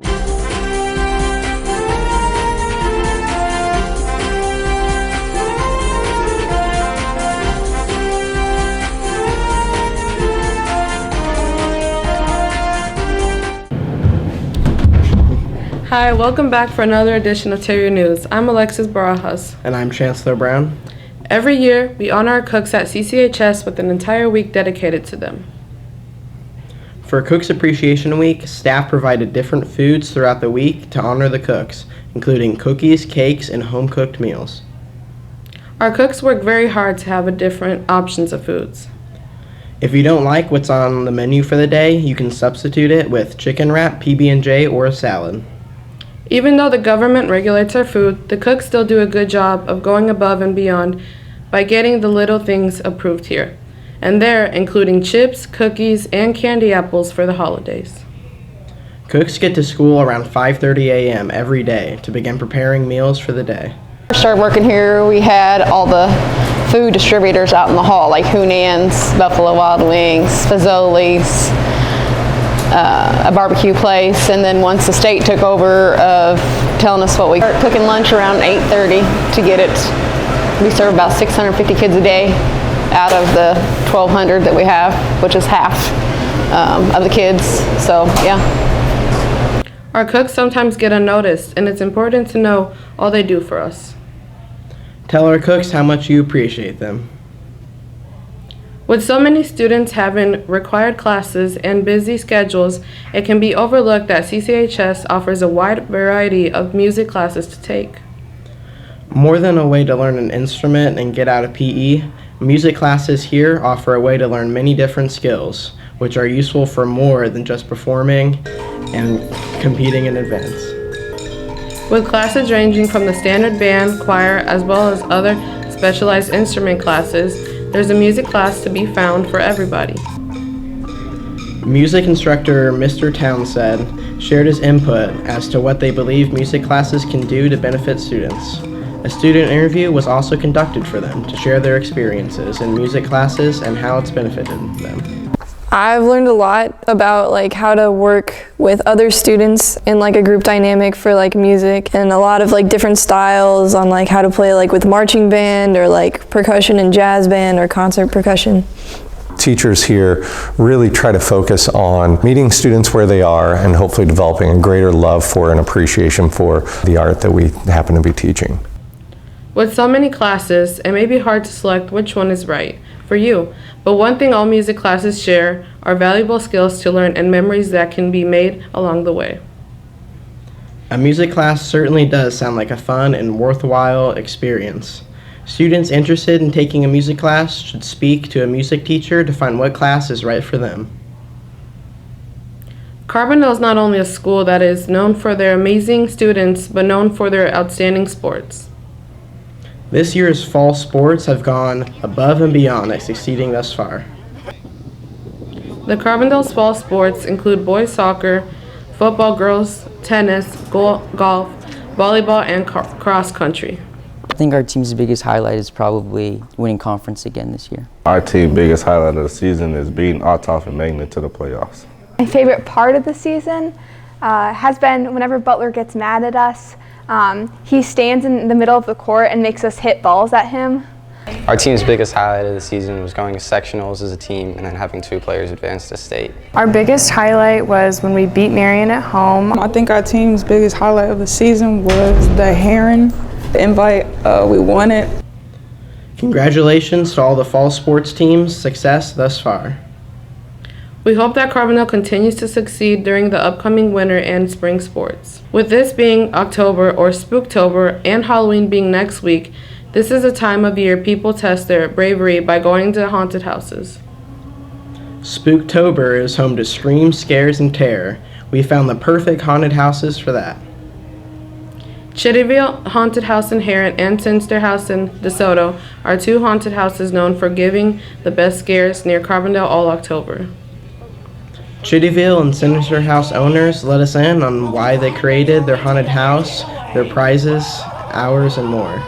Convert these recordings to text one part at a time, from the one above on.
Hi, welcome back for another edition of Terrier News. I'm Alexis Barajas. And I'm Chancellor Brown. Every year, we honor our cooks at CCHS with an entire week dedicated to them. For Cooks Appreciation Week, staff provided different foods throughout the week to honor the cooks, including cookies, cakes, and home-cooked meals. Our cooks work very hard to have different options of foods. If you don't like what's on the menu for the day, you can substitute it with chicken wrap, PB&J, or a salad. Even though the government regulates our food, the cooks still do a good job of going above and beyond by getting the little things approved here and there, including chips, cookies, and candy apples for the holidays. Cooks get to school around 5:30 a.m. every day to begin preparing meals for the day. When I started working here, we had all the food distributors out in the hall, like Hunan's, Buffalo Wild Wings, Fazoli's, a barbecue place, and then once the state took over of telling us what we start cooking lunch around 8:30 to get it. We serve about 650 kids a day out of the 1,200 that we have, which is half of the kids, so yeah. Our cooks sometimes get unnoticed, and it's important to know all they do for us. Tell our cooks how much you appreciate them. With so many students having required classes and busy schedules, it can be overlooked that CCHS offers a wide variety of music classes to take. More than a way to learn an instrument and get out of PE, music classes here offer a way to learn many different skills, which are useful for more than just performing and competing in events. With classes ranging from the standard band, choir, as well as other specialized instrument classes, there's a music class to be found for everybody. Music instructor Mr. Townsend shared his input as to what they believe music classes can do to benefit students. A student interview was also conducted for them to share their experiences in music classes and how it's benefited them. I've learned a lot about how to work with other students in a group dynamic for music, and a lot of different styles on how to play with marching band or percussion and jazz band or concert percussion. Teachers here really try to focus on meeting students where they are and hopefully developing a greater love for and appreciation for the art that we happen to be teaching. With so many classes, it may be hard to select which one is right for you, but one thing all music classes share are valuable skills to learn and memories that can be made along the way. A music class certainly does sound like a fun and worthwhile experience. Students interested in taking a music class should speak to a music teacher to find what class is right for them. Carbondale is not only a school that is known for their amazing students, but known for their outstanding sports. This year's fall sports have gone above and beyond at succeeding thus far. The Carbondale's fall sports include boys soccer, football, girls tennis, golf, volleyball, and cross country. I think our team's biggest highlight is probably winning conference again this year. Our team's biggest highlight of the season is beating Althoff and Magnet to the playoffs. My favorite part of the season has been whenever Butler gets mad at us. He stands in the middle of the court and makes us hit balls at him. Our team's biggest highlight of the season was going to sectionals as a team and then having 2 players advance to state. Our biggest highlight was when we beat Marion at home. I think our team's biggest highlight of the season was the Heron invite. We won it. Congratulations to all the fall sports teams' success thus far. We hope that Carbondale continues to succeed during the upcoming winter and spring sports. With this being October or Spooktober and Halloween being next week, this is a time of year people test their bravery by going to haunted houses. Spooktober is home to screams, scares, and terror. We found the perfect haunted houses for that. Chittyville Haunted House in Heron and Sinster House in DeSoto are 2 haunted houses known for giving the best scares near Carbondale all October. Chittyville and Sinister House owners let us in on why they created their haunted house, their prizes, hours, and more.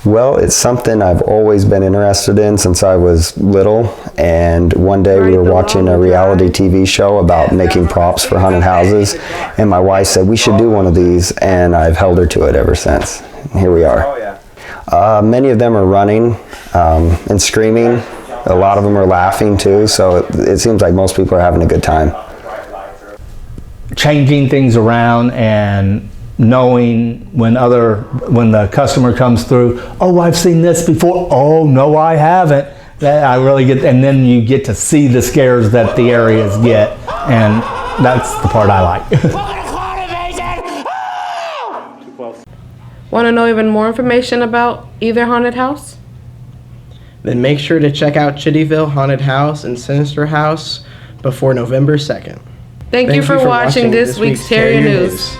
Well, it's something I've always been interested in since I was little, and one day we were watching a reality TV show about making props for haunted houses, and my wife said we should do one of these, and I've held her to it ever since. And here we are. Many of them are running and screaming. A lot of them are laughing too, so it seems like most people are having a good time. Changing things around and knowing when the customer comes through, oh, I've seen this before, oh no I haven't, that I really get, and then you get to see the scares that the areas get, and that's the part I like. Want to know even more information about either haunted house? Then make sure to check out Chittyville Haunted House and Sinister House before November 2nd. Thank you for watching this week's Terrier News.